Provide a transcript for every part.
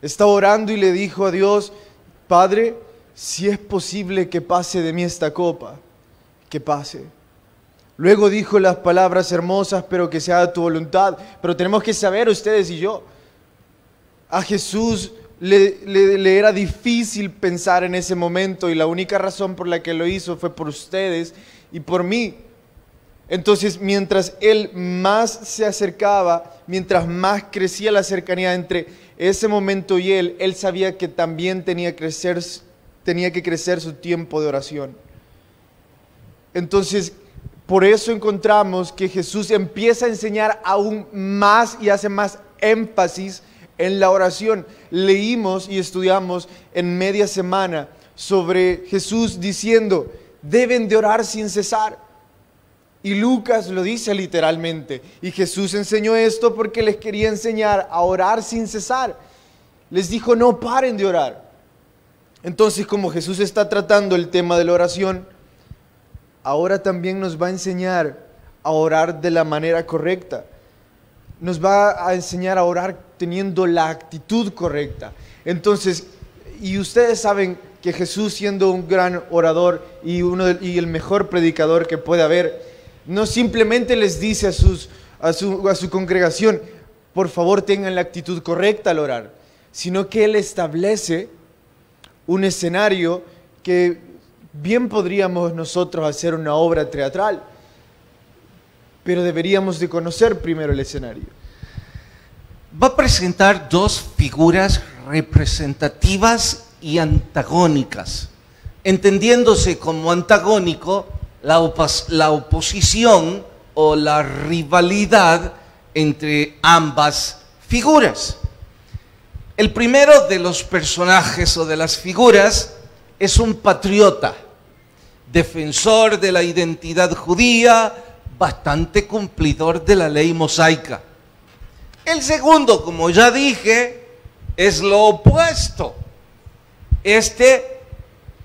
Estaba orando y le dijo a Dios: Padre, si es posible que pase de mí esta copa, que pase. Luego dijo las palabras hermosas: pero que se haga tu voluntad. Pero tenemos que saber, ustedes y yo, a Jesús le era difícil pensar en ese momento, y la única razón por la que lo hizo fue por ustedes y por mí. Entonces, mientras Él más se acercaba, mientras más crecía la cercanía entre ese momento y Él sabía que también tenía que crecer su tiempo de oración. Entonces, por eso encontramos que Jesús empieza a enseñar aún más y hace más énfasis en la oración. Leímos y estudiamos en media semana sobre Jesús diciendo: deben de orar sin cesar. Y Lucas lo dice literalmente. Y Jesús enseñó esto porque les quería enseñar a orar sin cesar. Les dijo: no paren de orar. Entonces, como Jesús está tratando el tema de la oración, ahora también nos va a enseñar a orar de la manera correcta. Nos va a enseñar a orar teniendo la actitud correcta. Entonces, y ustedes saben que Jesús, siendo un gran orador y el mejor predicador que puede haber, no simplemente les dice a su congregación: por favor tengan la actitud correcta al orar, sino que Él establece un escenario que bien podríamos nosotros hacer una obra teatral, pero deberíamos de conocer primero el escenario. Va a presentar dos figuras representativas y antagónicas, entendiéndose como antagónico la oposición o la rivalidad entre ambas figuras. El primero de los personajes o de las figuras es un patriota, defensor de la identidad judía, bastante cumplidor de la ley mosaica. El segundo, como ya dije, es lo opuesto. Este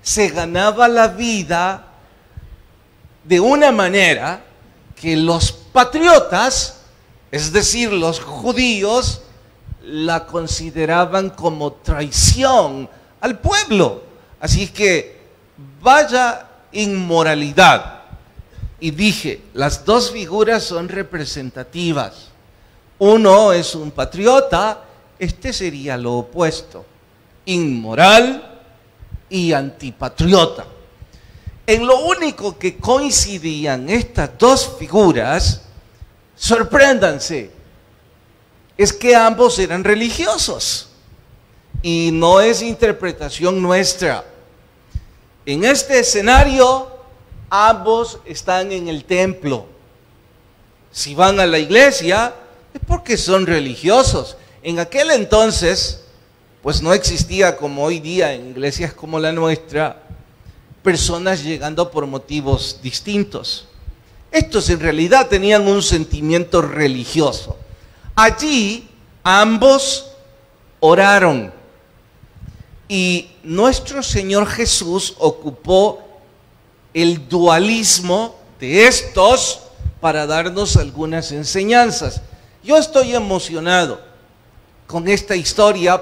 se ganaba la vida de una manera que los patriotas, es decir, los judíos, la consideraban como traición al pueblo. Así que vaya inmoralidad. Y dije, las dos figuras son representativas. Uno es un patriota, este sería lo opuesto, inmoral y antipatriota. En lo único que coincidían estas dos figuras, sorpréndanse, es que ambos eran religiosos. Y no es interpretación nuestra. En este escenario, ambos están en el templo. Si van a la iglesia, es porque son religiosos. En aquel entonces, pues no existía como hoy día en iglesias como la nuestra, personas llegando por motivos distintos. Estos en realidad tenían un sentimiento religioso. Allí ambos oraron y nuestro Señor Jesús ocupó el dualismo de estos para darnos algunas enseñanzas. Yo estoy emocionado con esta historia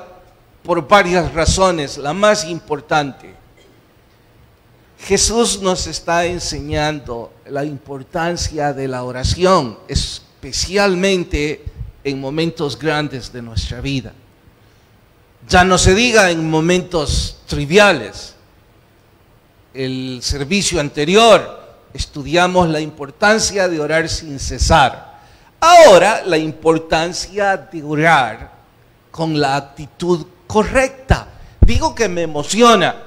por varias razones. La más importante, Jesús nos está enseñando la importancia de la oración, especialmente en momentos grandes de nuestra vida. Ya no se diga en momentos triviales. El servicio anterior estudiamos la importancia de orar sin cesar. Ahora, la importancia de orar con la actitud correcta. Digo que me emociona,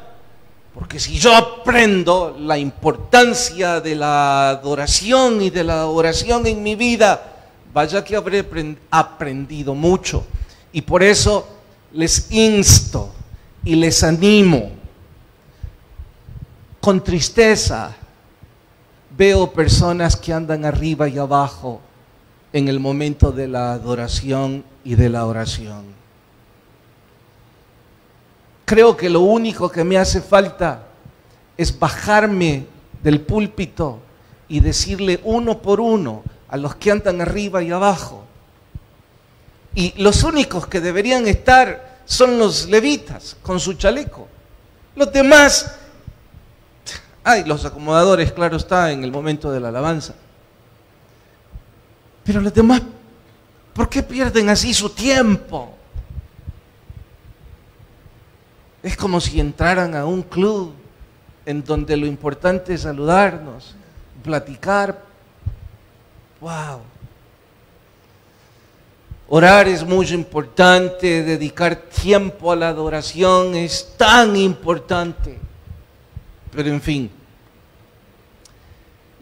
porque si yo aprendo la importancia de la adoración y de la oración en mi vida, vaya que habré aprendido mucho. Y por eso les insto y les animo. Con tristeza veo personas que andan arriba y abajo en el momento de la adoración y de la oración. Creo que lo único que me hace falta es bajarme del púlpito y decirle uno por uno a los que andan arriba y abajo. Y los únicos que deberían estar son los levitas con su chaleco. Los demás, los acomodadores, claro está, en el momento de la alabanza. Pero los demás, ¿por qué pierden así su tiempo? Es como si entraran a un club en donde lo importante es saludarnos, platicar. ¡Wow! Orar es muy importante, dedicar tiempo a la adoración es tan importante. Pero en fin,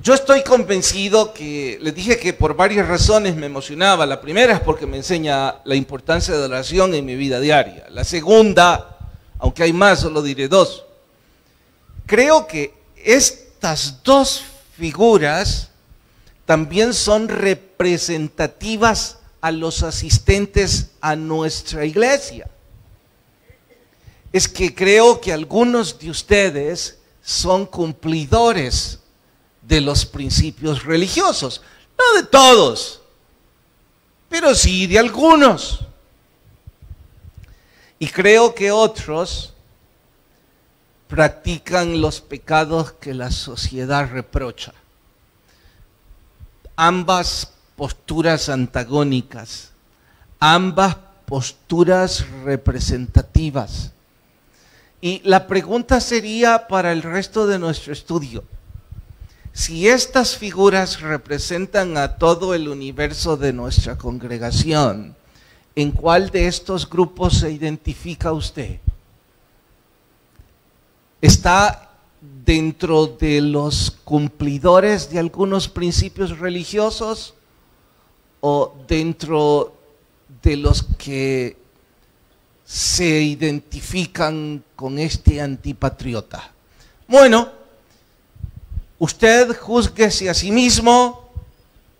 yo estoy convencido que, les dije que por varias razones me emocionaba. La primera es porque me enseña la importancia de la oración en mi vida diaria. La segunda, aunque hay más, solo diré dos. Creo que estas dos figuras también son representativas a los asistentes a nuestra iglesia. Es que creo que algunos de ustedes son cumplidores de los principios religiosos. No de todos, pero sí de algunos. Y creo que otros practican los pecados que la sociedad reprocha. Ambas posturas antagónicas, ambas posturas representativas. Y la pregunta sería para el resto de nuestro estudio: si estas figuras representan a todo el universo de nuestra congregación, ¿en cuál de estos grupos se identifica usted? ¿Está dentro de los cumplidores de algunos principios religiosos o dentro de los que se identifican con este antipatriota? Bueno, usted júzguese a sí mismo,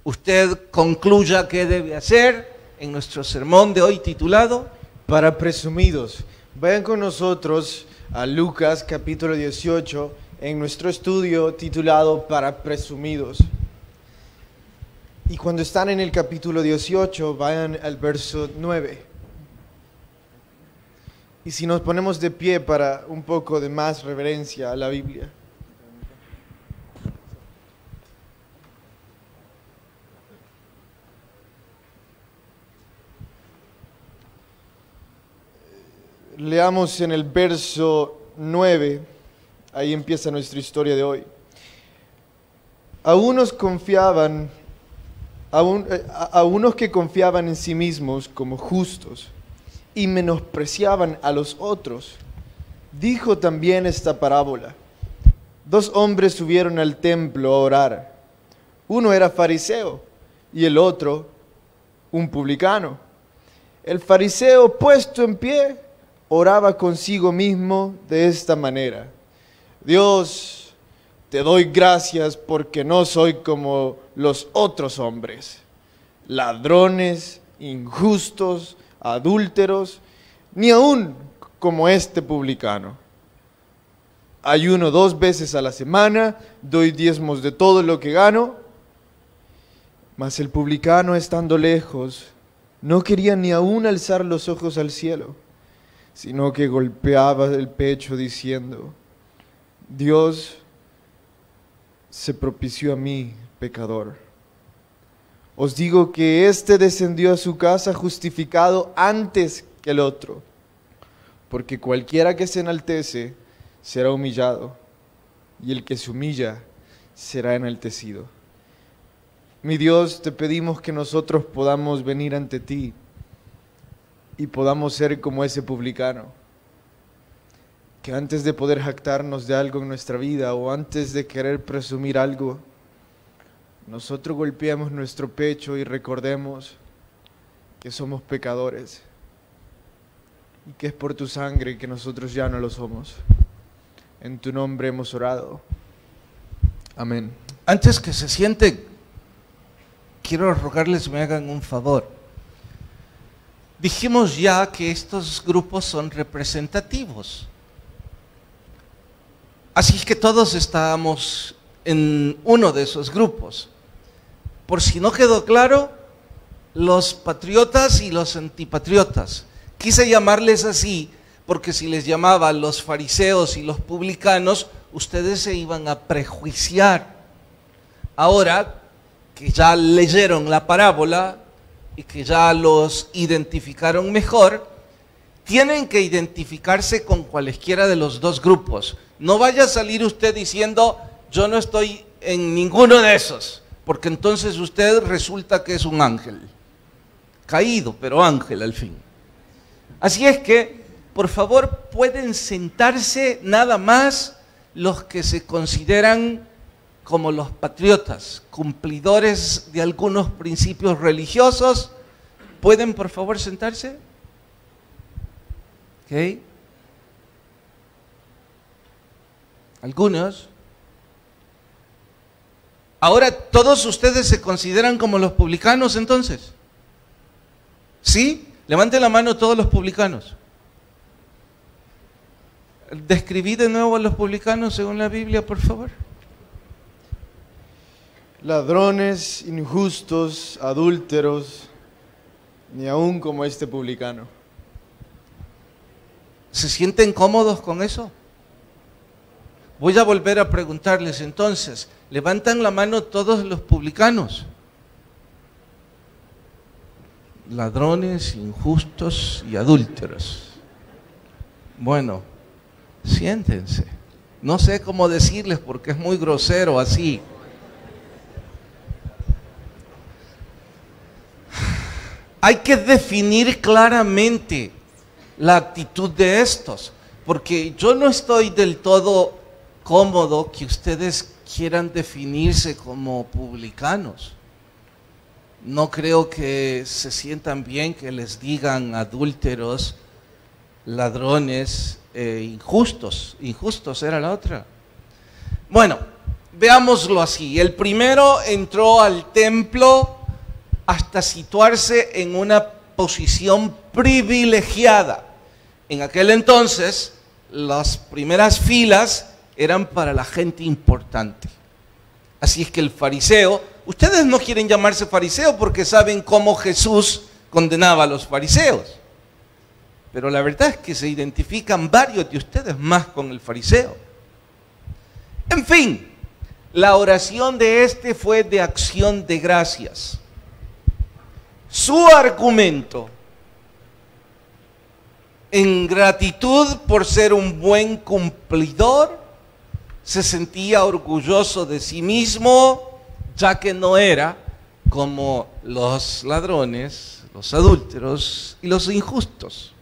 usted concluya qué debe hacer en nuestro sermón de hoy titulado Para presumidos. Vayan con nosotros a Lucas capítulo 18 en nuestro estudio titulado Para presumidos. Y cuando están en el capítulo 18, vayan al verso 9. Y si nos ponemos de pie para un poco de más reverencia a la Biblia. Leamos en el verso 9, ahí empieza nuestra historia de hoy. A unos que confiaban en sí mismos como justos y menospreciaban a los otros, dijo también esta parábola. 2 hombres subieron al templo a orar. Uno era fariseo y el otro un publicano. El fariseo, puesto en pie, oraba consigo mismo de esta manera: Dios, te doy gracias porque no soy como los otros hombres, ladrones, injustos, adúlteros, ni aún como este publicano. Ayuno 2 veces a la semana, doy diezmos de todo lo que gano. Mas el publicano, estando lejos, no quería ni aún alzar los ojos al cielo, sino que golpeaba el pecho diciendo: Dios, se propició a mí, pecador. Os digo que éste descendió a su casa justificado antes que el otro, porque cualquiera que se enaltece será humillado, y el que se humilla será enaltecido. Mi Dios, te pedimos que nosotros podamos venir ante ti y podamos ser como ese publicano, que antes de poder jactarnos de algo en nuestra vida o antes de querer presumir algo, nosotros golpeemos nuestro pecho y recordemos que somos pecadores y que es por tu sangre que nosotros ya no lo somos. En tu nombre hemos orado. Amén. Antes que se sienten, quiero rogarles me hagan un favor. Dijimos ya que estos grupos son representativos. Así que todos estábamos en uno de esos grupos. Por si no quedó claro, los patriotas y los antipatriotas. Quise llamarles así porque si les llamaba los fariseos y los publicanos, ustedes se iban a prejuiciar. Ahora que ya leyeron la parábola y que ya los identificaron mejor, tienen que identificarse con cualesquiera de los dos grupos. No vaya a salir usted diciendo, yo no estoy en ninguno de esos, porque entonces usted resulta que es un ángel. Caído, pero ángel al fin. Así es que, por favor, pueden sentarse nada más los que se consideran como los patriotas, cumplidores de algunos principios religiosos. ¿Pueden, por favor, sentarse? ¿Ok? Algunos. Ahora, ¿todos ustedes se consideran como los publicanos entonces? ¿Sí? Levanten la mano todos los publicanos. Describí de nuevo a los publicanos según la Biblia, por favor. Ladrones, injustos, adúlteros, ni aún como este publicano. ¿Se sienten cómodos con eso? Voy a volver a preguntarles entonces. ¿Levantan la mano todos los publicanos? Ladrones, injustos y adúlteros. Bueno, siéntense. No sé cómo decirles porque es muy grosero así. Hay que definir claramente la actitud de estos, porque yo no estoy del todo cómodo que ustedes quieran definirse como publicanos. No creo que se sientan bien que les digan adúlteros, ladrones, injustos. Injustos era la otra. Bueno, veámoslo así. El primero entró al templo hasta situarse en una posición privilegiada. En aquel entonces, las primeras filas eran para la gente importante. Así es que el fariseo, ustedes no quieren llamarse fariseo porque saben cómo Jesús condenaba a los fariseos. Pero la verdad es que se identifican varios de ustedes más con el fariseo. En fin, la oración de este fue de acción de gracias. Su argumento, en gratitud por ser un buen cumplidor, se sentía orgulloso de sí mismo, ya que no era como los ladrones, los adúlteros y los injustos.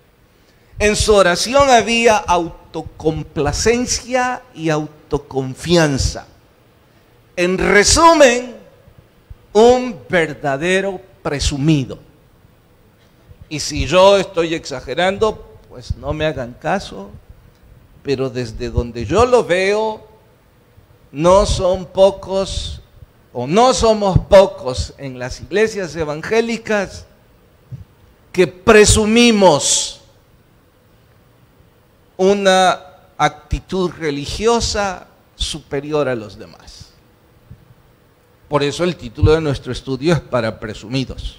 En su oración había autocomplacencia y autoconfianza. En resumen, un verdadero presumido. Y si yo estoy exagerando, pues no me hagan caso, pero desde donde yo lo veo, no son pocos o no somos pocos en las iglesias evangélicas que presumimos una actitud religiosa superior a los demás. Por eso el título de nuestro estudio es para presumidos.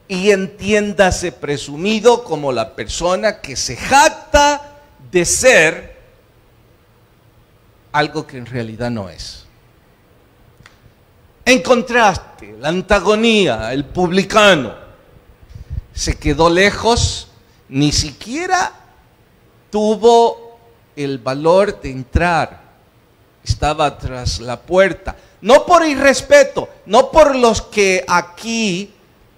Y entiéndase presumido como la persona que se jacta de ser algo que en realidad no es. En contraste, la antagonía, el publicano, se quedó lejos, ni siquiera tuvo el valor de entrar, estaba tras la puerta. No por irrespeto, no por los que aquí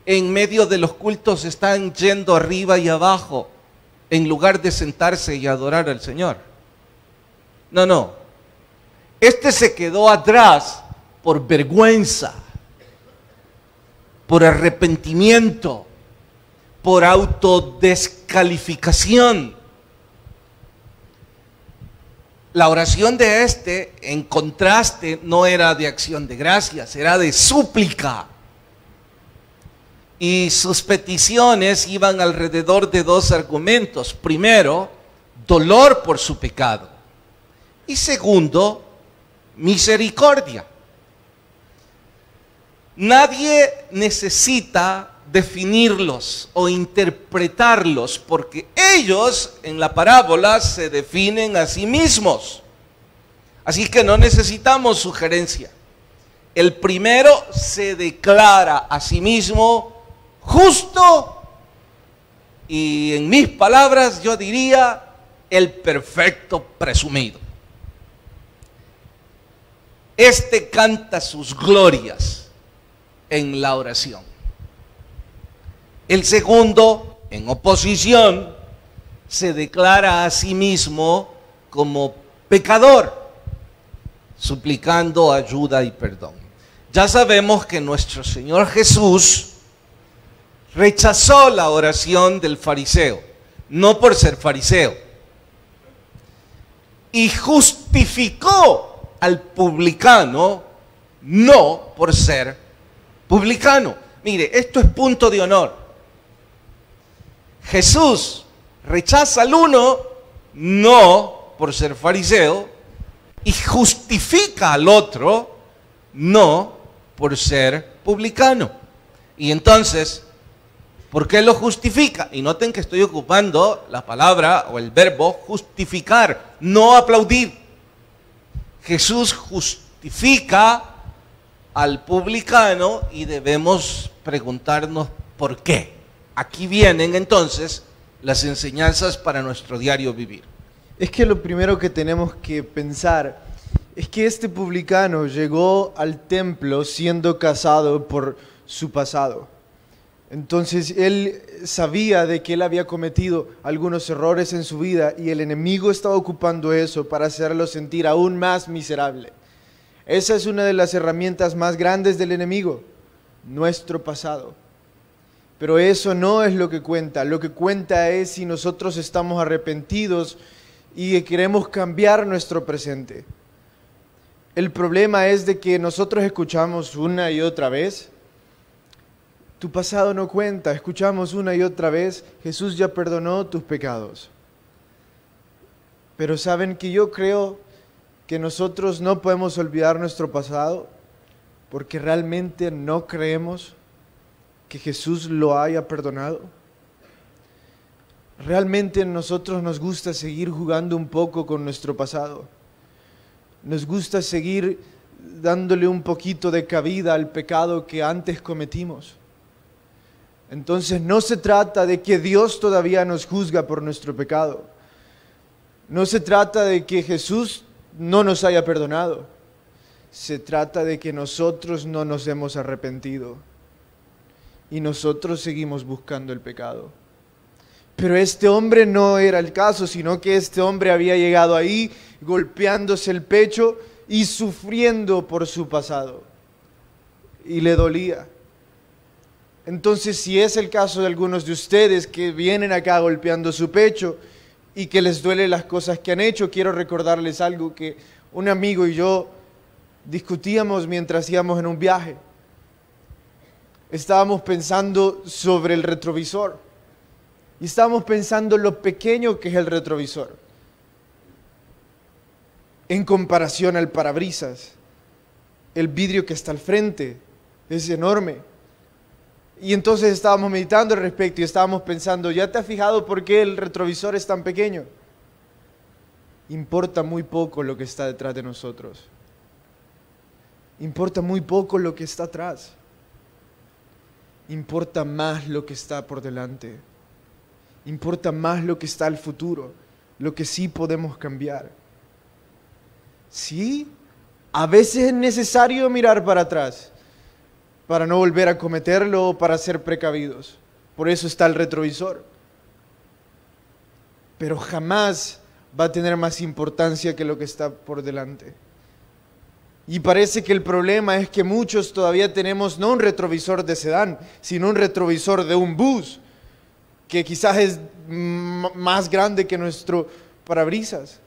en medio de los cultos están yendo arriba y abajo en lugar de sentarse y adorar al Señor. No, no. Este se quedó atrás por vergüenza, por arrepentimiento, por autodescalificación. La oración de este, en contraste, no era de acción de gracias, era de súplica. Y sus peticiones iban alrededor de dos argumentos. Primero, dolor por su pecado. Y segundo, misericordia. Nadie necesita definirlos o interpretarlos, porque ellos en la parábola se definen a sí mismos. Así que no necesitamos sugerencia. El primero se declara a sí mismo justo y, en mis palabras, yo diría el perfecto presumido. Este canta sus glorias en la oración. El segundo, en oposición, se declara a sí mismo como pecador, suplicando ayuda y perdón. Ya sabemos que nuestro Señor Jesús rechazó la oración del fariseo, no por ser fariseo, y justificó al publicano, no por ser publicano. Mire, esto es punto de honor. Jesús rechaza al uno, no por ser fariseo, y justifica al otro, no por ser publicano. Y entonces, ¿por qué lo justifica? Y noten que estoy ocupando la palabra o el verbo justificar, no aplaudir. Jesús justifica al publicano y debemos preguntarnos por qué. Aquí vienen entonces las enseñanzas para nuestro diario vivir. Es que lo primero que tenemos que pensar es que este publicano llegó al templo siendo casado por su pasado. Entonces él sabía de que él había cometido algunos errores en su vida y el enemigo estaba ocupando eso para hacerlo sentir aún más miserable. Esa es una de las herramientas más grandes del enemigo, nuestro pasado. Pero eso no es lo que cuenta. Lo que cuenta es si nosotros estamos arrepentidos y queremos cambiar nuestro presente. El problema es de que nosotros escuchamos una y otra vez, tu pasado no cuenta. Escuchamos una y otra vez, Jesús ya perdonó tus pecados. Pero saben que yo creo que nosotros no podemos olvidar nuestro pasado porque realmente no creemos que Jesús lo haya perdonado. Realmente a nosotros nos gusta seguir jugando un poco con nuestro pasado. Nos gusta seguir dándole un poquito de cabida al pecado que antes cometimos. Entonces no se trata de que Dios todavía nos juzga por nuestro pecado. No se trata de que Jesús no nos haya perdonado. Se trata de que nosotros no nos hemos arrepentido y nosotros seguimos buscando el pecado. Pero este hombre no era el caso, sino que este hombre había llegado ahí golpeándose el pecho y sufriendo por su pasado. Y le dolía. Entonces, si es el caso de algunos de ustedes que vienen acá golpeando su pecho y que les duele las cosas que han hecho, quiero recordarles algo que un amigo y yo discutíamos mientras íbamos en un viaje. Estábamos pensando sobre el retrovisor y estábamos pensando lo pequeño que es el retrovisor en comparación al parabrisas. El vidrio que está al frente es enorme. Y entonces estábamos meditando al respecto y estábamos pensando, ¿ya te has fijado por qué el retrovisor es tan pequeño? Importa muy poco lo que está detrás de nosotros. Importa muy poco lo que está atrás. Importa más lo que está por delante. Importa más lo que está al futuro, lo que sí podemos cambiar. Sí, a veces es necesario mirar para atrás para no volver a cometerlo o para ser precavidos. Por eso está el retrovisor. Pero jamás va a tener más importancia que lo que está por delante. Y parece que el problema es que muchos todavía tenemos no un retrovisor de sedán, sino un retrovisor de un bus, que quizás es más grande que nuestro parabrisas.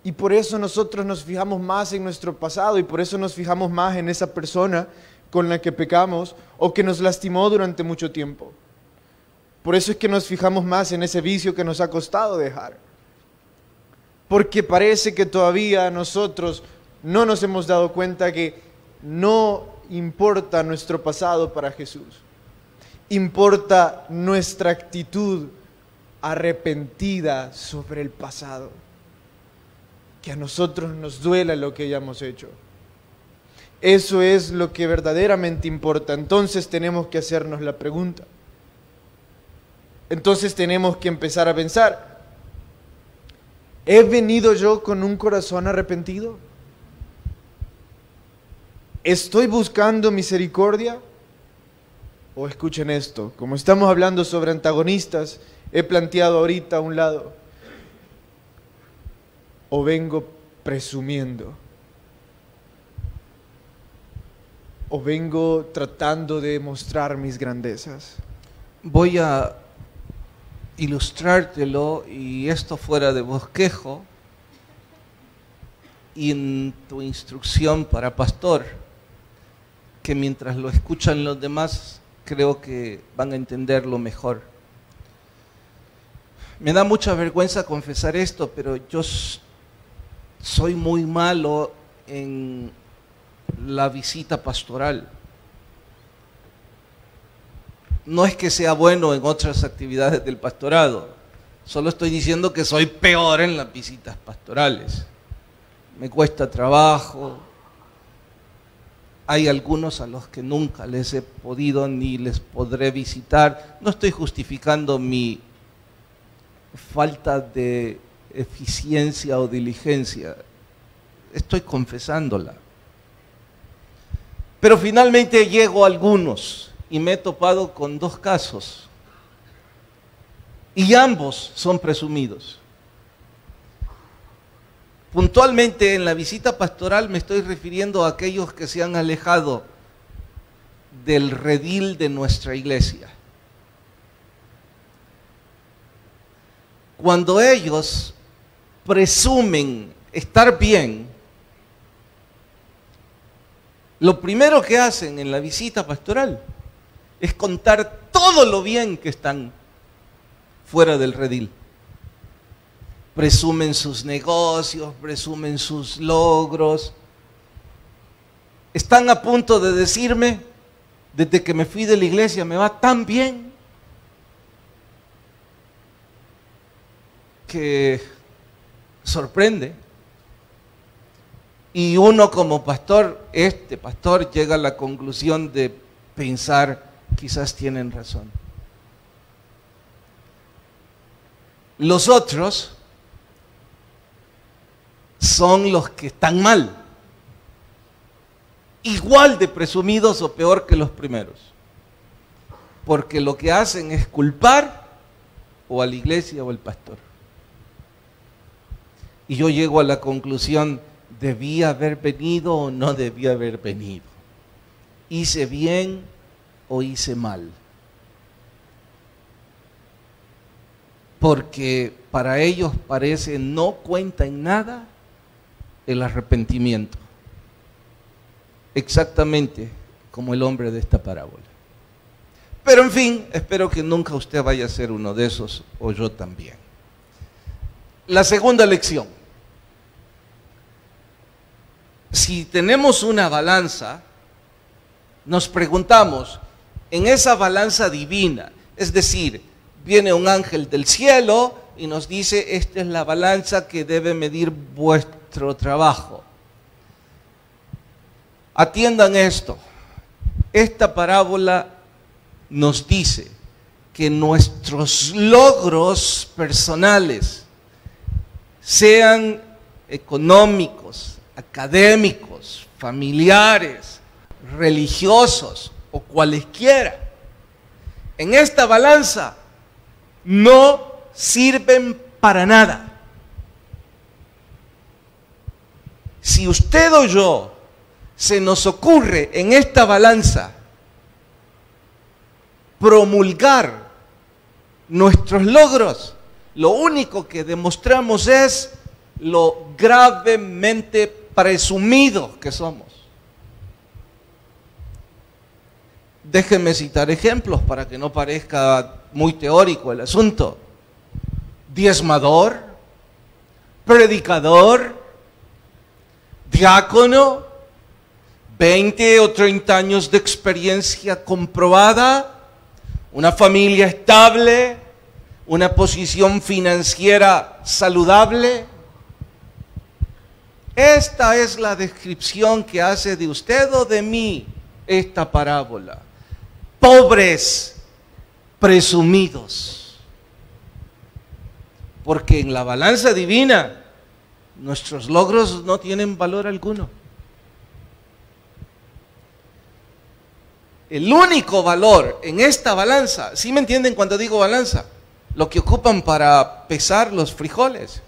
Y por eso nosotros nos fijamos más en nuestro pasado y por eso nos fijamos más en esa persona con la que pecamos o que nos lastimó durante mucho tiempo. Por eso es que nos fijamos más en ese vicio que nos ha costado dejar. Porque parece que todavía nosotros no nos hemos dado cuenta que no importa nuestro pasado para Jesús. importa nuestra actitud arrepentida sobre el pasado. Que a nosotros nos duela lo que hayamos hecho. Eso es lo que verdaderamente importa. Entonces tenemos que hacernos la pregunta. Entonces tenemos que empezar a pensar, ¿he venido yo con un corazón arrepentido? ¿Estoy buscando misericordia? O escuchen esto, como estamos hablando sobre antagonistas, he planteado ahorita a un lado, o vengo presumiendo, o vengo tratando de mostrar mis grandezas. Voy a ilustrártelo, y esto fuera de bosquejo, y en tu instrucción para pastor, que mientras lo escuchan los demás, creo que van a entenderlo mejor. Me da mucha vergüenza confesar esto, pero yo soy muy malo en la visita pastoral. No es que sea bueno en otras actividades del pastorado, solo estoy diciendo que soy peor en las visitas pastorales. Me cuesta trabajo. Hay algunos a los que nunca les he podido ni les podré visitar. No estoy justificando mi falta de eficiencia o diligencia, estoy confesándola. Pero finalmente llego a algunos y me he topado con dos casos, y ambos son presumidos. Puntualmente en la visita pastoral me estoy refiriendo a aquellos que se han alejado del redil de nuestra iglesia. Cuando ellos presumen estar bien, lo primero que hacen en la visita pastoral es contar todo lo bien que están fuera del redil. Presumen sus negocios, presumen sus logros. Están a punto de decirme, desde que me fui de la iglesia me va tan bien que sorprende. Y uno como pastor, este pastor, llega a la conclusión de pensar, quizás tienen razón. Los otros son los que están mal, igual de presumidos o peor que los primeros, porque lo que hacen es culpar o a la iglesia o al pastor. Y yo llego a la conclusión, ¿debía haber venido o no debía haber venido? ¿Hice bien o hice mal? Porque para ellos parece no cuenta en nada el arrepentimiento, exactamente como el hombre de esta parábola. Pero en fin, espero que nunca usted vaya a ser uno de esos, o yo también. La segunda lección: si tenemos una balanza, nos preguntamos, en esa balanza divina, es decir, viene un ángel del cielo y nos dice, esta es la balanza que debe medir vuestro trabajo. Atiendan esto, esta parábola nos dice que nuestros logros personales, sean económicos, académicos, familiares, religiosos o cualesquiera, en esta balanza no sirven para nada. Si usted o yo se nos ocurre en esta balanza promulgar nuestros logros, lo único que demostramos es lo gravemente presumidos que somos. Déjenme citar ejemplos para que no parezca muy teórico el asunto. Diezmador, predicador, diácono, 20 o 30 años de experiencia comprobada, una familia estable, una posición financiera saludable. Esta es la descripción que hace de usted o de mí esta parábola. Pobres, presumidos. Porque en la balanza divina nuestros logros no tienen valor alguno. El único valor en esta balanza, ¿sí me entienden cuando digo balanza? Lo que ocupan para pesar los frijoles.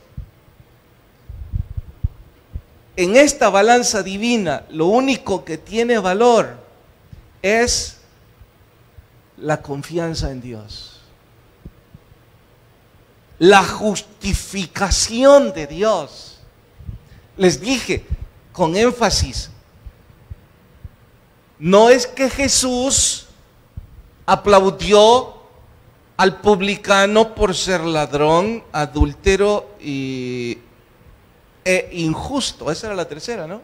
En esta balanza divina, lo único que tiene valor es la confianza en Dios. La justificación de Dios. Les dije con énfasis, no es que Jesús aplaudió al publicano por ser ladrón, adúltero e injusto. Esa era la tercera, ¿no?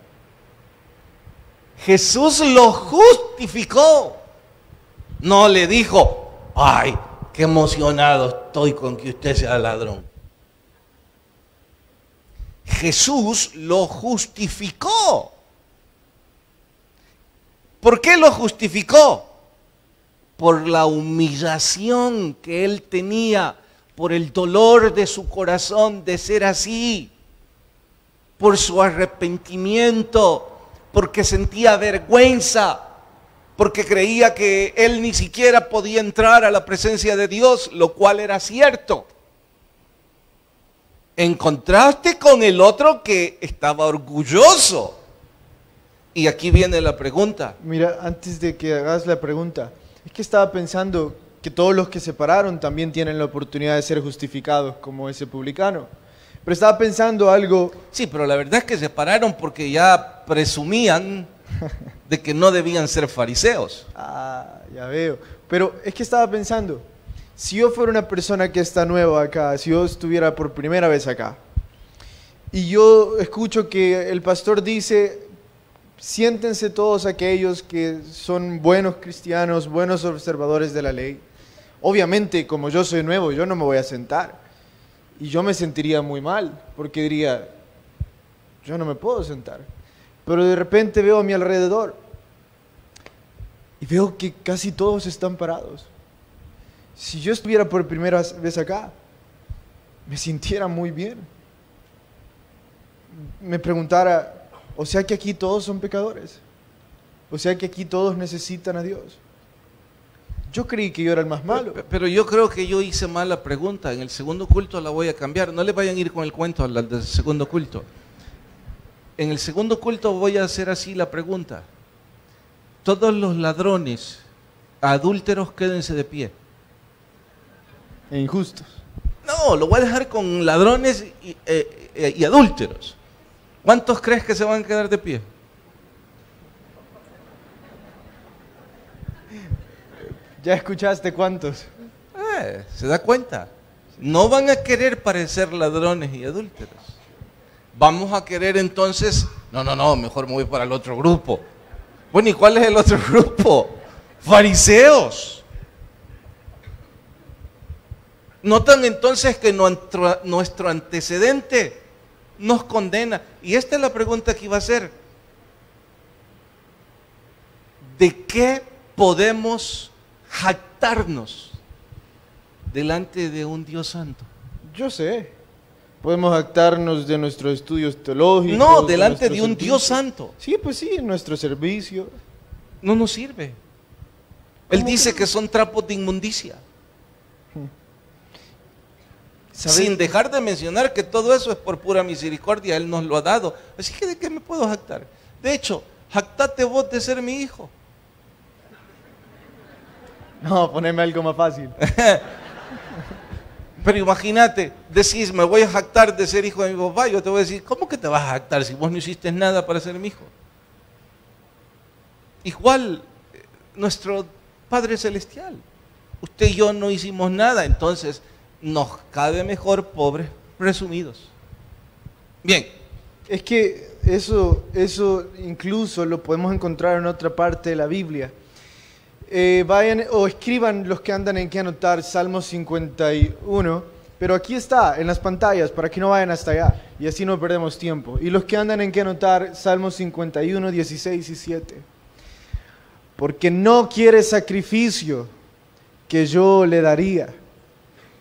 Jesús lo justificó. No le dijo, ay, qué emocionado estoy con que usted sea ladrón. Jesús lo justificó. ¿Por qué lo justificó? Por la humillación que él tenía, por el dolor de su corazón de ser así, por su arrepentimiento, porque sentía vergüenza, porque creía que él ni siquiera podía entrar a la presencia de Dios, lo cual era cierto. En contraste con el otro que estaba orgulloso. Y aquí viene la pregunta. Mira, antes de que hagas la pregunta, es que estaba pensando que todos los que se pararon también tienen la oportunidad de ser justificados como ese publicano. Pero estaba pensando algo. Sí, pero la verdad es que se pararon porque ya presumían de que no debían ser fariseos. Ah, ya veo. Pero es que estaba pensando, si yo fuera una persona que está nueva acá, si yo estuviera por primera vez acá, y yo escucho que el pastor dice, siéntense todos aquellos que son buenos cristianos, buenos observadores de la ley. Obviamente, como yo soy nuevo, yo no me voy a sentar. Y yo me sentiría muy mal, porque diría, yo no me puedo sentar. Pero de repente veo a mi alrededor y veo que casi todos están parados. Si yo estuviera por primera vez acá, me sintiera muy bien. Me preguntara, o sea que aquí todos son pecadores. O sea que aquí todos necesitan a Dios. Yo creí que yo era el más malo. Pero yo creo que yo hice mal la pregunta. En el segundo culto la voy a cambiar. No le vayan a ir con el cuento al del segundo culto. En el segundo culto voy a hacer así la pregunta. Todos los ladrones, adúlteros, quédense de pie. E injustos. No, lo voy a dejar con ladrones y adúlteros. ¿Cuántos crees que se van a quedar de pie? ¿Ya escuchaste cuántos? ¿Se da cuenta? No van a querer parecer ladrones y adúlteros. Vamos a querer entonces, no, mejor me voy para el otro grupo. Bueno, ¿y cuál es el otro grupo? Fariseos. Notan entonces que nuestro antecedente nos condena. Y esta es la pregunta que iba a hacer. ¿De qué podemos jactarnos delante de un Dios santo? Yo sé. Podemos jactarnos de nuestros estudios teológicos. No, delante de un Dios santo. Sí, pues sí, en nuestro servicio. No nos sirve. Él dice que son trapos de inmundicia. Sin dejar de mencionar que todo eso es por pura misericordia, Él nos lo ha dado. Así que ¿de qué me puedo jactar? De hecho, jactate vos de ser mi hijo. No, poneme algo más fácil. Pero imagínate, decís, me voy a jactar de ser hijo de mi papá. Yo te voy a decir, ¿cómo que te vas a jactar si vos no hiciste nada para ser mi hijo? Igual, nuestro Padre Celestial. Usted y yo no hicimos nada, entonces nos cabe mejor pobres presumidos. Bien. Es que eso incluso lo podemos encontrar en otra parte de la Biblia. vayan o escriban los que andan en que anotar Salmo 51, pero aquí está en las pantallas para que no vayan hasta allá y así no perdemos tiempo. Y los que andan en que anotar Salmo 51, 16 y 7. Porque no quiere sacrificio que yo le daría,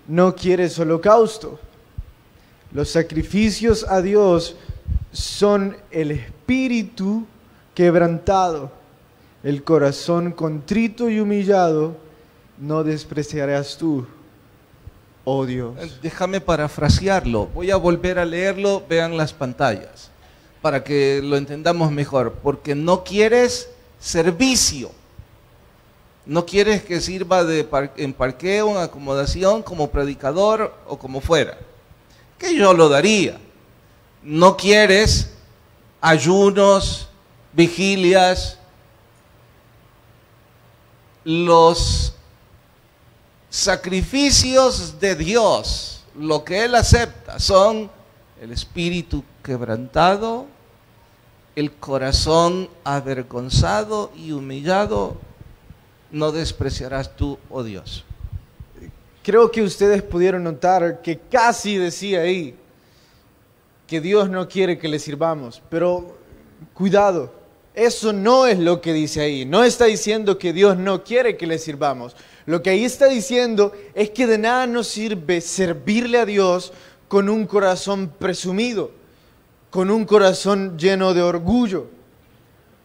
no quieres holocausto. Los sacrificios a Dios son el espíritu quebrantado, el corazón contrito y humillado, no despreciarás tú, oh Dios. Déjame parafrasearlo, voy a volver a leerlo, vean las pantallas, para que lo entendamos mejor. Porque no quieres servicio, no quieres que sirva en parqueo, en acomodación, como predicador o como fuera, que yo lo daría. No quieres ayunos, vigilias. Los sacrificios de Dios, lo que Él acepta, son el espíritu quebrantado, el corazón avergonzado y humillado, no despreciarás tú, oh Dios. Creo que ustedes pudieron notar que casi decía ahí que Dios no quiere que le sirvamos, pero cuidado, eso no es lo que dice ahí. No está diciendo que Dios no quiere que le sirvamos. Lo que ahí está diciendo es que de nada nos sirve servirle a Dios con un corazón presumido, con un corazón lleno de orgullo.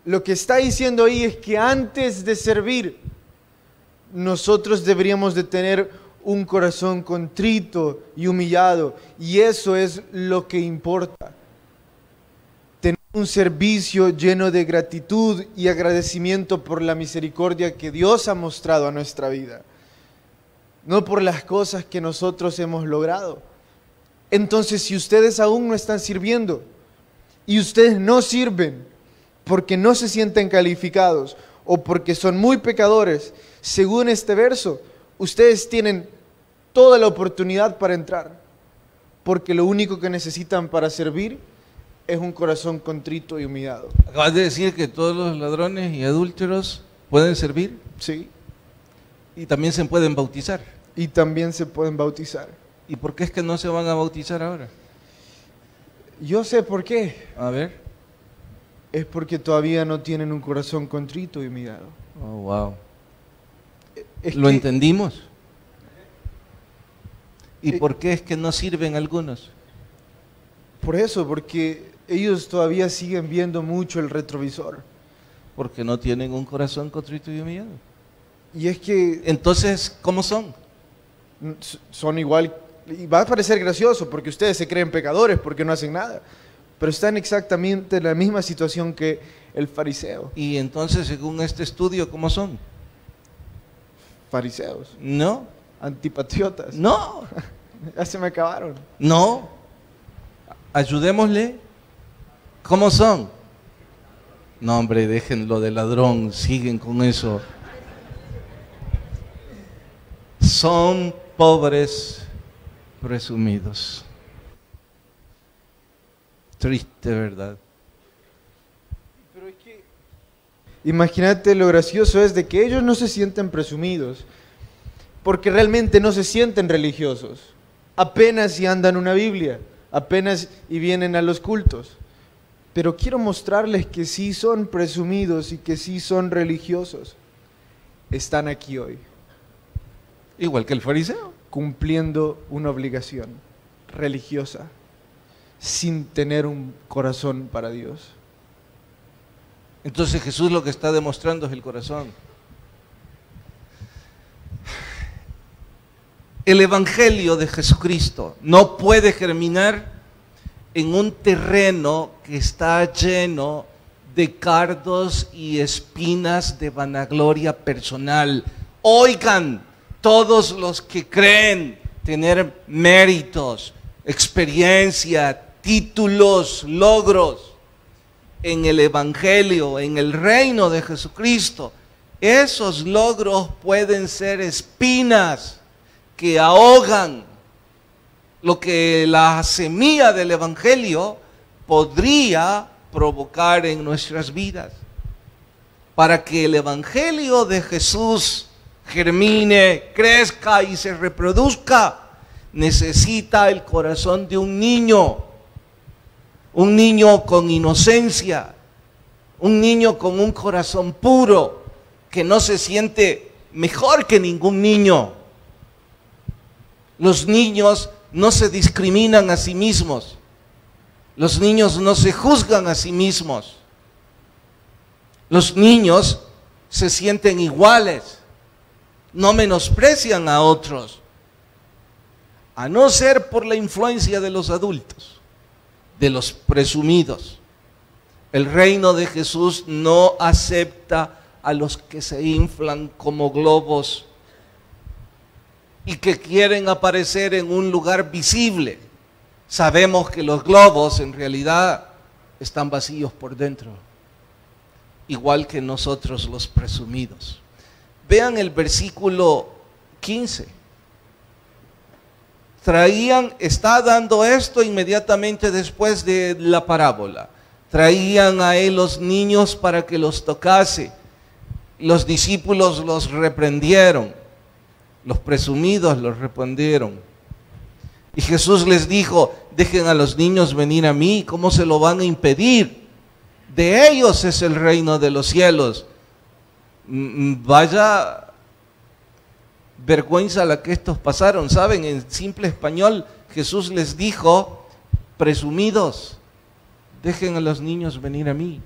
Lo que está diciendo ahí es que antes de servir, nosotros deberíamos de tener un corazón contrito y humillado, y eso es lo que importa. Tener un servicio lleno de gratitud y agradecimiento por la misericordia que Dios ha mostrado a nuestra vida, no por las cosas que nosotros hemos logrado. Entonces, si ustedes aún no están sirviendo y ustedes no sirven porque no se sienten calificados o porque son muy pecadores, según este verso, ustedes tienen toda la oportunidad para entrar, porque lo único que necesitan para servir es un corazón contrito y humillado. ¿Acabas de decir que todos los ladrones y adúlteros pueden servir? Sí. Y también se pueden bautizar. Y también se pueden bautizar. ¿Y por qué es que no se van a bautizar ahora? Yo sé por qué. A ver. Es porque todavía no tienen un corazón contrito y humillado. Oh, wow. ¿Lo entendimos? ¿Y por qué es que no sirven algunos? Por eso, porque ellos todavía siguen viendo mucho el retrovisor. Porque no tienen un corazón contrito y humillado. Y es que... Entonces, ¿cómo son? Son igual, y va a parecer gracioso porque ustedes se creen pecadores porque no hacen nada, pero están exactamente en la misma situación que el fariseo. Y entonces, según este estudio, ¿cómo son? Fariseos. No. Antipatriotas. No. Ya se me acabaron. No. Ayudémosle. ¿Cómo son? No, hombre, déjenlo de ladrón, siguen con eso. Son pobres presumidos. Triste, ¿verdad? Pero es que imagínate lo gracioso es de que ellos no se sienten presumidos, porque realmente no se sienten religiosos. Apenas si andan una Biblia, apenas y vienen a los cultos. Pero quiero mostrarles que sí son presumidos y que sí son religiosos. Están aquí hoy. Igual que el fariseo. Cumpliendo una obligación religiosa, sin tener un corazón para Dios. Entonces Jesús lo que está demostrando es el corazón. El Evangelio de Jesucristo no puede germinar en un terreno que está lleno de cardos y espinas de vanagloria personal. Oigan, todos los que creen tener méritos, experiencia, títulos, logros en el Evangelio, en el reino de Jesucristo, esos logros pueden ser espinas que ahogan lo que la semilla del Evangelio podría provocar en nuestras vidas. para que el evangelio de Jesús germine, crezca y se reproduzca, necesita el corazón de un niño con inocencia, un niño con un corazón puro, que no se siente mejor que ningún niño. Los niños no se discriminan a sí mismos. Los niños no se juzgan a sí mismos. Los niños se sienten iguales, no menosprecian a otros, a no ser por la influencia de los adultos, de los presumidos. El reino de Jesús no acepta a los que se inflan como globos y que quieren aparecer en un lugar visible. Sabemos que los globos en realidad están vacíos por dentro, igual que nosotros los presumidos. Vean el versículo 15. Está dando esto inmediatamente después de la parábola. Traían a él los niños para que los tocase. Los discípulos los reprendieron. Los presumidos los reprendieron. Y Jesús les dijo: dejen a los niños venir a mí. ¿Cómo se lo van a impedir? De ellos es el reino de los cielos. Vaya vergüenza la que estos pasaron. ¿Saben? En simple español, Jesús les dijo: presumidos, dejen a los niños venir a mí.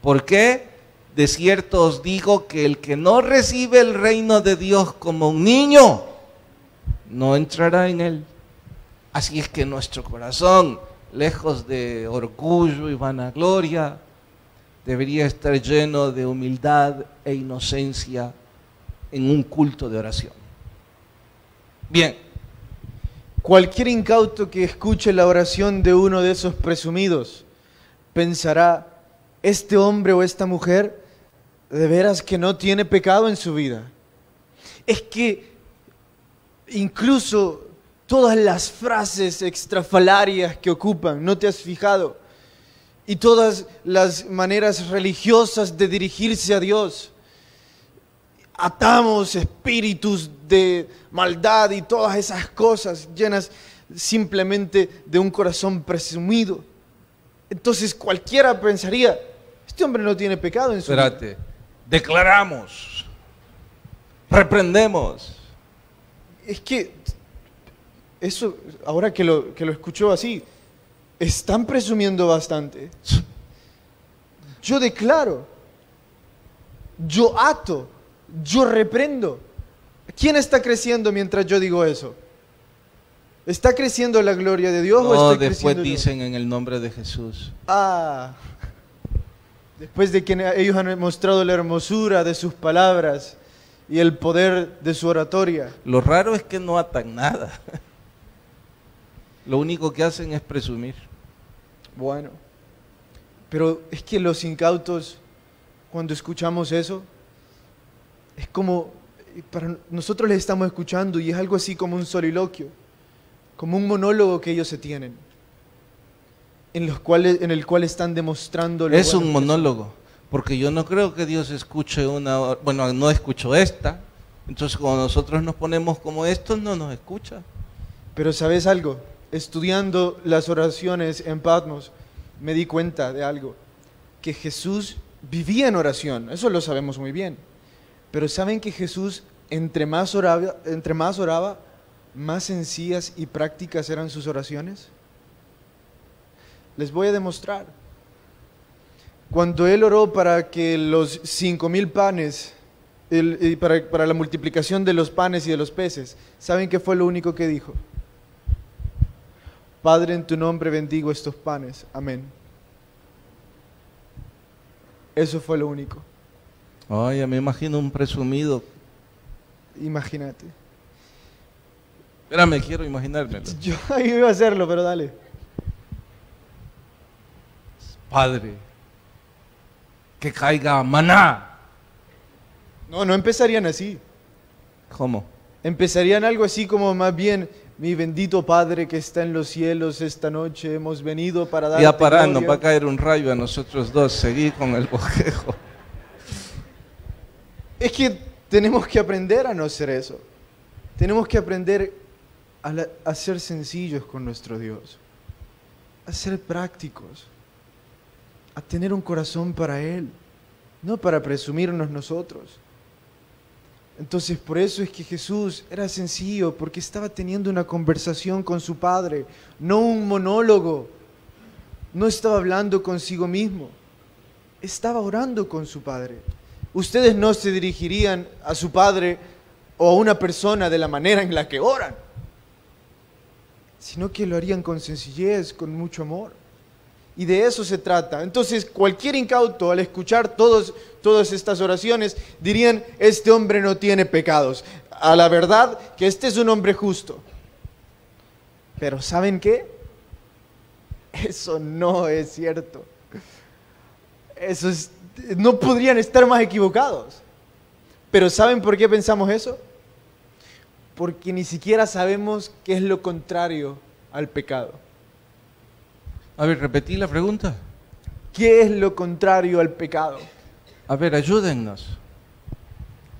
¿Por qué? De cierto os digo que el que no recibe el reino de Dios como un niño, no entrará en él. Así es que nuestro corazón, lejos de orgullo y vanagloria, debería estar lleno de humildad e inocencia en un culto de oración. Bien. Cualquier incauto que escuche la oración de uno de esos presumidos pensará: este hombre o esta mujer de veras que no tiene pecado en su vida. Es que incluso todas las frases extrafalarias que ocupan, ¿no te has fijado? Y todas las maneras religiosas de dirigirse a Dios. Atamos espíritus de maldad y todas esas cosas llenas simplemente de un corazón presumido. Entonces cualquiera pensaría: este hombre no tiene pecado en su vida. Declaramos, reprendemos. Es que eso, ahora que lo escuchó así, están presumiendo bastante. Yo declaro, yo ato, yo reprendo. ¿Quién está creciendo mientras yo digo eso? ¿Está creciendo la gloria de Dios o estoy creciendo después dicen en el nombre de Jesús? Después de que ellos han mostrado la hermosura de sus palabras y el poder de su oratoria. Lo raro es que no atan nada. Lo único que hacen es presumir. Bueno, pero es que los incautos, cuando escuchamos eso, es como, para nosotros les estamos escuchando y es algo así como un soliloquio, como un monólogo que ellos se tienen, en el cual están demostrando. Es un monólogo, porque yo no creo que Dios escuche no escucho esta, entonces cuando nosotros nos ponemos como estos, no nos escucha. Pero ¿sabes algo? Estudiando las oraciones en Patmos, me di cuenta de algo, que Jesús vivía en oración, eso lo sabemos muy bien, pero ¿saben que Jesús entre más oraba, más sencillas y prácticas eran sus oraciones? Les voy a demostrar. Cuando Él oró para que los 5,000 panes, para la multiplicación de los panes y de los peces, ¿saben qué fue lo único que dijo? Padre, en tu nombre bendigo estos panes. Amén. Eso fue lo único. Ay, me imagino un presumido. Imagínate. Espérame, quiero imaginármelo. Yo iba a hacerlo, pero dale. Padre, que caiga maná. No empezarían así. ¿Cómo? Empezarían algo así como más bien: mi bendito Padre que está en los cielos, esta noche hemos venido para darte Ya pará, gloria. nos va a caer un rayo a nosotros dos, seguí con el bojejo. Es que tenemos que aprender a no hacer eso. Tenemos que aprender a ser sencillos con nuestro Dios, a ser prácticos, a tener un corazón para Él, no para presumirnos nosotros. Entonces, por eso es que Jesús era sencillo, porque estaba teniendo una conversación con su Padre, no un monólogo. No estaba hablando consigo mismo, estaba orando con su Padre. Ustedes no se dirigirían a su Padre o a una persona de la manera en la que oran, sino que lo harían con sencillez, con mucho amor. Y de eso se trata. Entonces, cualquier incauto al escuchar todas estas oraciones dirían, este hombre no tiene pecados. A la verdad que este es un hombre justo. Pero ¿saben qué? Eso no es cierto. No podrían estar más equivocados. Pero ¿saben por qué pensamos eso? Porque ni siquiera sabemos qué es lo contrario al pecado. A ver, repetí la pregunta. ¿Qué es lo contrario al pecado? A ver, ayúdennos.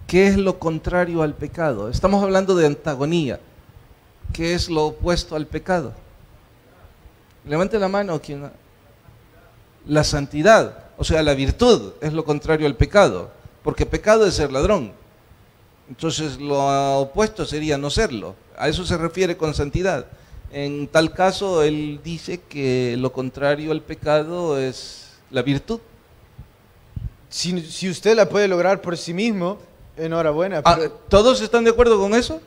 ¿Qué es lo contrario al pecado? Estamos hablando de antagonía. ¿Qué es lo opuesto al pecado? Levante la mano quien. La santidad, o sea, la virtud es lo contrario al pecado, porque pecado es ser ladrón. Entonces lo opuesto sería no serlo. A eso se refiere con santidad. En tal caso, él dice que lo contrario al pecado es la virtud. Si usted la puede lograr por sí mismo, enhorabuena. Pero... ¿Todos están de acuerdo con eso?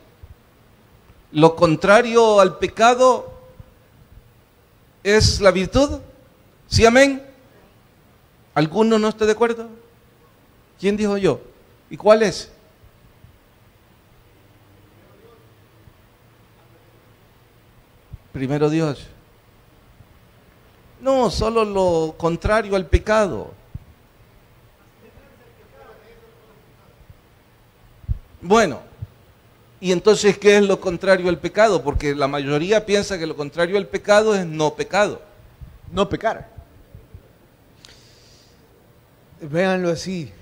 Lo contrario al pecado es la virtud. ¿Sí, amén? ¿Alguno no está de acuerdo? ¿Quién dijo yo? ¿Y cuál es? Primero Dios. No, solo lo contrario al pecado. Bueno, y entonces, ¿qué es lo contrario al pecado? Porque la mayoría piensa que lo contrario al pecado es no pecado. No pecar. Véanlo así.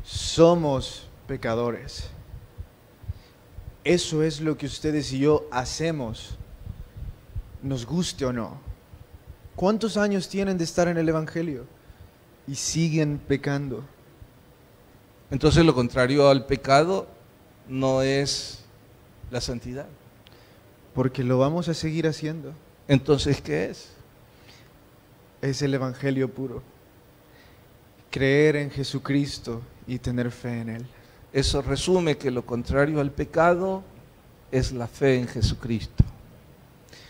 Somos pecadores. Eso es lo que ustedes y yo hacemos, nos guste o no. ¿Cuántos años tienen de estar en el Evangelio? Y siguen pecando. Entonces lo contrario al pecado no es la santidad. Porque lo vamos a seguir haciendo. Entonces, ¿qué es? Es el Evangelio puro. Creer en Jesucristo y tener fe en Él. Eso resume que lo contrario al pecado es la fe en Jesucristo.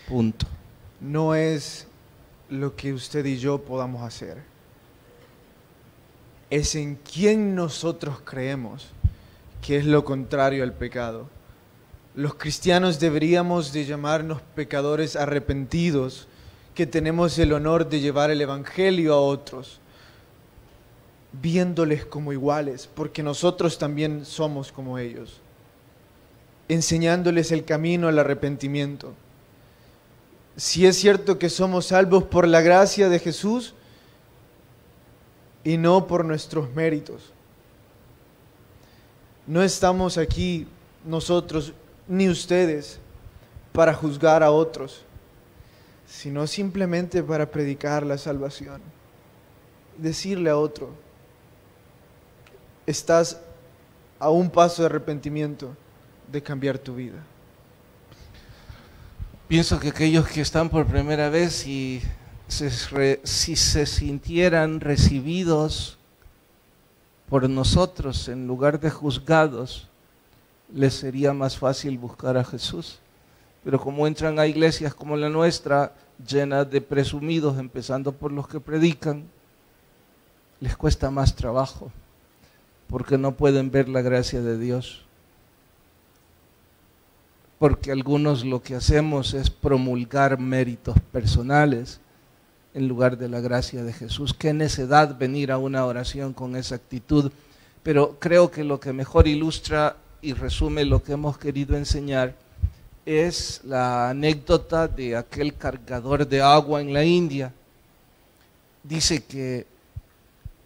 Punto. No es lo que usted y yo podamos hacer. Es en quién nosotros creemos que es lo contrario al pecado. Los cristianos deberíamos de llamarnos pecadores arrepentidos, que tenemos el honor de llevar el Evangelio a otros, viéndoles como iguales, porque nosotros también somos como ellos, enseñándoles el camino al arrepentimiento. Si es cierto que somos salvos por la gracia de Jesús y no por nuestros méritos. No estamos aquí nosotros ni ustedes para juzgar a otros, sino simplemente para predicar la salvación. Decirle a otro, estás a un paso de arrepentimiento de cambiar tu vida. Pienso que aquellos que están por primera vez, si se sintieran recibidos por nosotros en lugar de juzgados, les sería más fácil buscar a Jesús. Pero como entran a iglesias como la nuestra, llenas de presumidos, empezando por los que predican, les cuesta más trabajo, porque no pueden ver la gracia de Dios. Porque algunos lo que hacemos es promulgar méritos personales en lugar de la gracia de Jesús. Qué necedad venir a una oración con esa actitud. Pero creo que lo que mejor ilustra y resume lo que hemos querido enseñar es la anécdota de aquel cargador de agua en la India. Dice que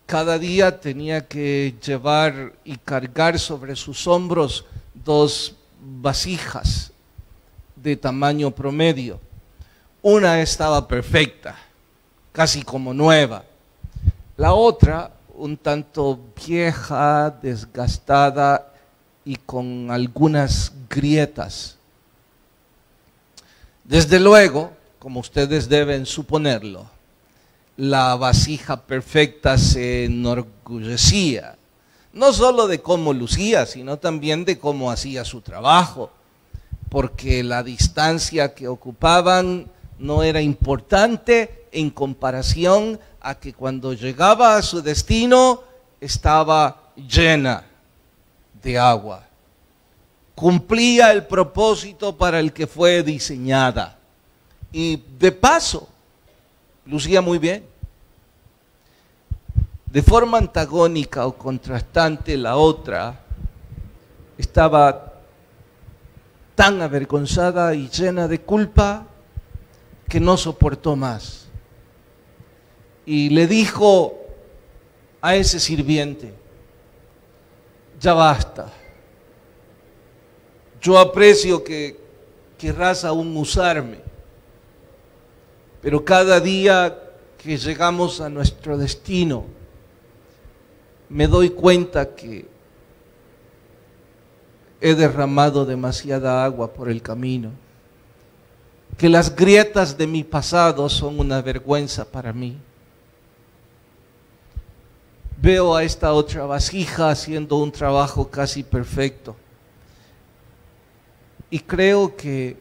cada día tenía que llevar y cargar sobre sus hombros 2 vasijas de tamaño promedio. Una estaba perfecta, casi como nueva. La otra, un tanto vieja, desgastada y con algunas grietas. Desde luego, como ustedes deben suponerlo, la vasija perfecta se enorgullecía, no solo de cómo lucía, sino también de cómo hacía su trabajo, porque la distancia que ocupaban no era importante en comparación a que cuando llegaba a su destino estaba llena de agua. Cumplía el propósito para el que fue diseñada y de paso lucía muy bien. De forma antagónica o contrastante, la otra estaba tan avergonzada y llena de culpa que no soportó más. Y le dijo a ese sirviente: ya basta. Yo aprecio que querrás aún usarme, pero cada día que llegamos a nuestro destino, me doy cuenta que he derramado demasiada agua por el camino, que las grietas de mi pasado son una vergüenza para mí. Veo a esta otra vasija haciendo un trabajo casi perfecto y creo que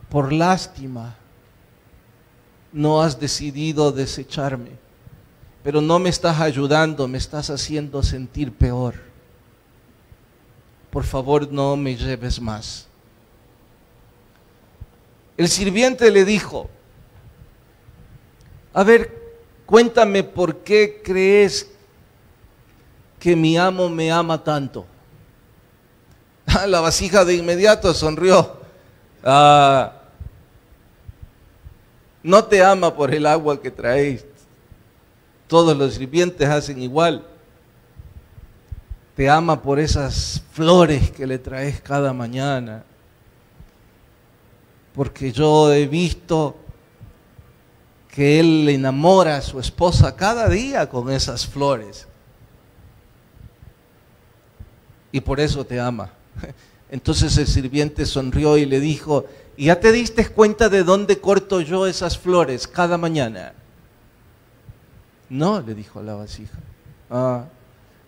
por lástima no has decidido desecharme, pero no me estás ayudando, me estás haciendo sentir peor. Por favor, no me lleves más. El sirviente le dijo: a ver, cuéntame por qué crees que mi amo me ama tanto. La vasija de inmediato sonrió. No te ama por el agua que traes. Todos los sirvientes hacen igual. Te ama por esas flores que le traes cada mañana. Porque yo he visto que él enamora a su esposa cada día con esas flores. Y por eso te ama. Entonces el sirviente sonrió y le dijo: ¿y ya te diste cuenta de dónde corto yo esas flores cada mañana? No, le dijo la vasija.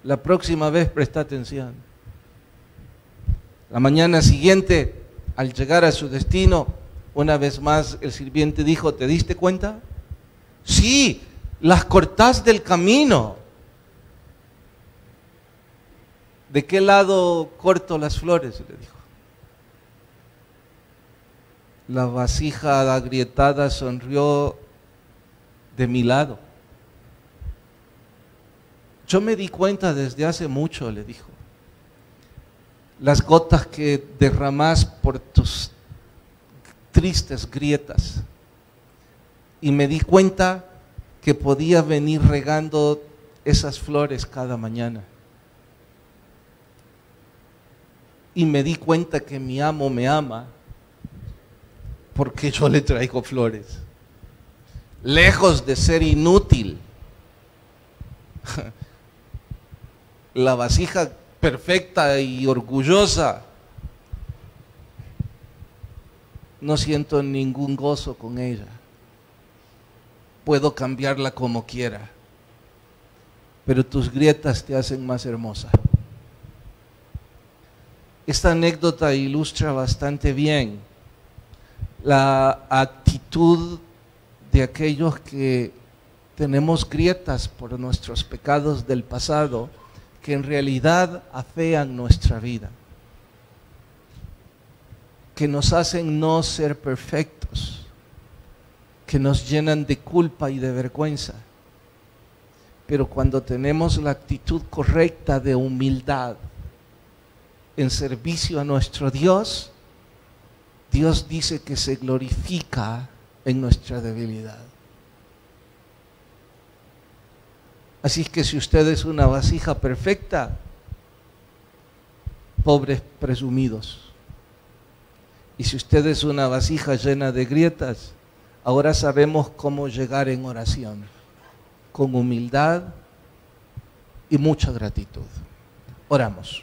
La próxima vez presta atención. La mañana siguiente, al llegar a su destino, una vez más el sirviente dijo: ¿te diste cuenta? Sí, las cortás del camino. ¿De qué lado corto las flores?, le dijo. La vasija agrietada sonrió: de mi lado. Yo me di cuenta desde hace mucho, le dijo. Las gotas que derramás por tus tristes grietas. Y me di cuenta que podía venir regando esas flores cada mañana. Y me di cuenta que mi amo me ama porque yo le traigo flores. Lejos de ser inútil, la vasija perfecta y orgullosa, no siento ningún gozo con ella. Puedo cambiarla como quiera, pero tus grietas te hacen más hermosa. Esta anécdota ilustra bastante bien la actitud de aquellos que tenemos grietas por nuestros pecados del pasado, que en realidad afean nuestra vida, que nos hacen no ser perfectos, que nos llenan de culpa y de vergüenza. Pero cuando tenemos la actitud correcta de humildad en servicio a nuestro Dios, Dios dice que se glorifica en nuestra debilidad. Así es que si usted es una vasija perfecta, pobres presumidos. Y si usted es una vasija llena de grietas, ahora sabemos cómo llegar en oración, con humildad y mucha gratitud. Oramos.